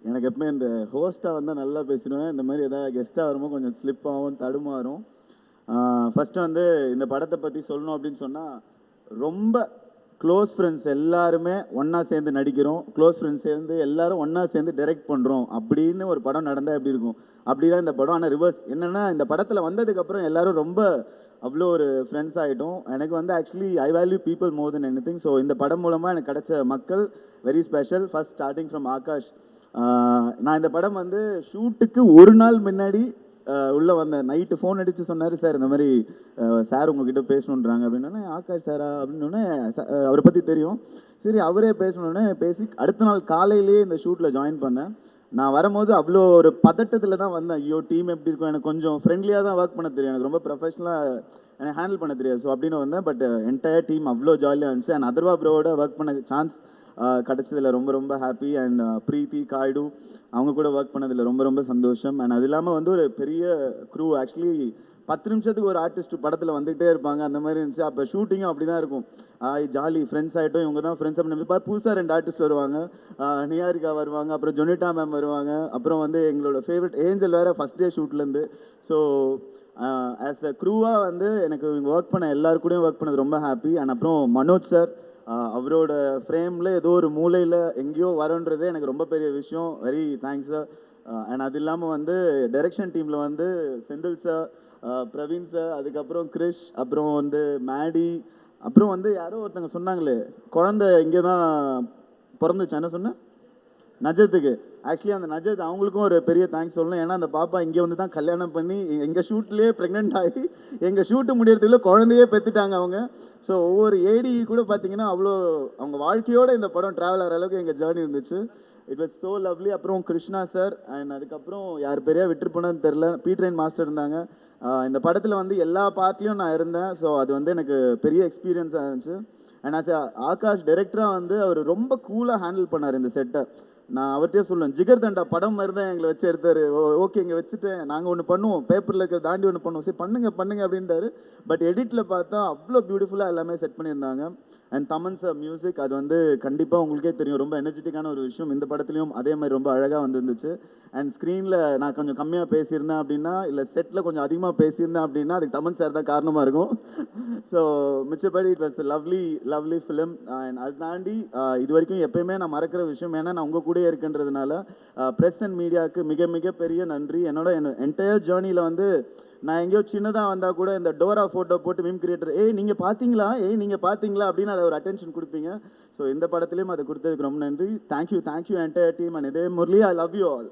எனக்கு எப்பவுமே இந்த ஹோஸ்ட்டாக வந்தால் நல்லா பேசிடுவேன். இந்த மாதிரி ஏதாவது கெஸ்ட்டாக வரும்போது கொஞ்சம் ஸ்லிப் ஆகும், தடுமாறும். ஃபஸ்ட்டு வந்து இந்த படத்தை பற்றி சொல்லணும் அப்படின்னு சொன்னால், ரொம்ப க்ளோஸ் ஃப்ரெண்ட்ஸ் எல்லாருமே ஒன்றா சேர்ந்து நடிக்கிறோம், க்ளோஸ் ஃப்ரெண்ட்ஸ் சேர்ந்து எல்லாரும் ஒன்றா சேர்ந்து டைரக்ட் பண்ணுறோம் அப்படின்னு ஒரு படம் நடந்தால் எப்படி இருக்கும், அப்படி தான் இந்த படம். ஆனால் ரிவர்ஸ் என்னென்னா, இந்த படத்தில் வந்ததுக்கப்புறம் எல்லாரும் ரொம்ப அவ்வளோ ஒரு ஃப்ரெண்ட்ஸ் ஆகிட்டோம். எனக்கு வந்து actually I value people more then anything. So இந்த படம் மூலமாக எனக்கு கிடைச்ச மக்கள் very special. First starting from Akash. நான் இந்த படம் வந்து ஷூட்டுக்கு ஒரு நாள் முன்னாடி உள்ளே வந்தேன். நைட்டு ஃபோன் அடித்து சொன்னார், சார் இந்த மாதிரி சார் உங்ககிட்ட பேசணுன்றாங்க அப்படின்னோடனே, ஆகாஷ் சாரா அப்படின்னோடனே அவரை பற்றி தெரியும். சரி அவரே பேசணுன்னே பேசி அடுத்த நாள் காலையிலேயே இந்த ஷூட்டில் ஜாயின் பண்ணேன். நான் வரும்போது அவ்வளோ ஒரு பதட்டத்தில் தான் வந்தேன். ஐயோ டீம் எப்படி இருக்கும், எனக்கு கொஞ்சம் ஃப்ரெண்ட்லியாக தான் ஒர்க் பண்ண தெரியும், எனக்கு ரொம்ப ப்ரொஃபஷனலாக எனக்கு ஹேண்டில் பண்ண தெரியாது. ஸோ அப்படின்னு வந்தேன். பட் என்டையர் டீம் அவ்வளோ ஜாலியாக இருந்துச்சு. அண்ட் அதர்வா ப்ரோவோட ஒர்க் பண்ண சான்ஸ் கிடச்சதில் ரொம்ப ரொம்ப ஹாப்பி. அண்ட் ப்ரீத்தி காய்டு அவங்க கூட ஒர்க் பண்ணதில் ரொம்ப ரொம்ப சந்தோஷம். அண்ட் அது இல்லாமல் வந்து ஒரு பெரிய க்ரூ. ஆக்சுவலி 10 நிமிஷத்துக்கு ஒரு ஆர்டிஸ்ட் படத்தில் வந்துகிட்டே இருப்பாங்க, அந்த மாதிரி இருந்துச்சு. அப்போ ஷூட்டிங்கும் அப்படி தான் இருக்கும். ஜாலி ஃப்ரெண்ட்ஸ் ஆகிட்டோம், இவங்க தான் ஃப்ரெண்ட்ஸ் அப்படின்னு பார்த்து புதுசாக 2 ஆர்டிஸ்ட் வருவாங்க. நியாரிகா வருவாங்க, அப்புறம் ஜொனிட்டா மேம் வருவாங்க, அப்புறம் வந்து எங்களோட ஃபேவரட் ஏஞ்சல் வேறு ஃபஸ்ட் டே ஷூட்லேருந்து. ஸோ ஆஸ் அ க்ரூவாக வந்து எனக்கு ஒர்க் பண்ண எல்லாரு கூடயும் ஒர்க் பண்ணது ரொம்ப ஹாப்பி. அண்ட் அப்புறம் மனோஜ் சார், அவரோட ஃப்ரேமில் ஏதோ ஒரு மூலையில் எங்கேயோ வரன்றதே எனக்கு ரொம்ப பெரிய விஷயம். Very thanks sir. அண்ட் அது இல்லாமல் வந்து டைரக்ஷன் டீமில் வந்து செந்தில் சார், பிரவீன் சார், அதுக்கப்புறம் கிரிஷ், அப்புறம் வந்து மேடி, அப்புறம் வந்து யாரோ ஒருத்தங்க சொன்னாங்களே குழந்தை இங்கே தான் பிறந்துச்சு, என்ன சொன்னேன், நஜத்துக்கு. ஆக்சுவலி அந்த நஜத் அவங்களுக்கும் ஒரு பெரிய தேங்க்ஸ் சொல்லணும். ஏன்னா அந்த பாப்பா இங்கே வந்து தான் கல்யாணம் பண்ணி எங்கள் ஷூட்லேயே ப்ரெக்னென்ட் ஆகி எங்கள் ஷூட்டு முடியறதுக்குள்ள குழந்தையே பெற்றுட்டாங்க அவங்க. ஸோ ஒவ்வொரு ஏடி கூட பார்த்தீங்கன்னா அவ்வளோ அவங்க வாழ்க்கையோடு இந்த படம் ட்ராவல் ஆகிற அளவுக்கு எங்கள் ஜேர்னி இருந்துச்சு. It was so lovely. அப்புறம் கிருஷ்ணா சார் அண்ட் அதுக்கப்புறம் யார் பெரியா விட்டு போனதுன்னு தெரில, பீட்ரைன் மாஸ்டர் இருந்தாங்க. இந்த படத்தில் வந்து எல்லா பார்ட்லேயும் நான் இருந்தேன். ஸோ அது வந்து எனக்கு பெரிய எக்ஸ்பீரியன்ஸாக இருந்துச்சு. அண்ட் ஆஸ் ஆகாஷ் டைரக்டராக வந்து அவர் ரொம்ப கூலாக ஹேண்டில் பண்ணார் இந்த செட்டை. நான் அவர்கிட்டயே சொல்லுவேன், ஜிகர் தண்டா படம் மாதிரி தான் எங்களை வச்சு எடுத்தார். ஓகே இங்கே வச்சுட்டேன், நாங்கள் ஒன்று பண்ணுவோம், பேப்பரில் இருக்கிற தாண்டி ஒன்று பண்ணுவோம், சரி பண்ணுங்க அப்படின்ட்டாரு. பட் எடிட்டில் பார்த்தா அவ்வளோ பியூட்டிஃபுல்லாக எல்லாமே செட் பண்ணியிருந்தாங்க. அண்ட் தமன் சார் மியூசிக், அது வந்து கண்டிப்பாக உங்களுக்கே தெரியும், ரொம்ப எனர்ஜெட்டிக்கான ஒரு விஷயம். இந்த படத்துலையும் அதே மாதிரி ரொம்ப அழகாக வந்துருந்துச்சு. அண்ட் ஸ்க்ரீனில் நான் கொஞ்சம் கம்மியாக பேசியிருந்தேன் அப்படின்னா, இல்லை செட்டில் கொஞ்சம் அதிகமாக பேசியிருந்தேன் அப்படின்னா அதுக்கு தமன் சார் தான் காரணமாக இருக்கும். ஸோ மிச்சபடி it was lovely lovely film. And அது தாண்டி இது வரைக்கும் எப்பயுமே நான் மறக்கிற விஷயம், ஏன்னா நான் உங்கள் கூட இருக்கின்றதுனால ப்ரெஸ் அண்ட் மீடியாவுக்கு மிக மிக பெரிய நன்றி. என்னோட என்டையர் ஜேர்னியில் வந்து நான் எங்கேயோ சின்னதாக வந்தால் கூட இந்த டோரா ஃபோட்டோ போட்டு மீம் கிரியேட்டர் நீங்கள் பார்த்தீங்களா அப்படின்னு அதை ஒரு அட்டென்ஷன் கொடுப்பீங்க. ஸோ இந்த படத்துலேயும் அதை கொடுத்ததுக்கு ரொம்ப நன்றி. Thank you entire team. அண்ட் இதே Murali, I love you all.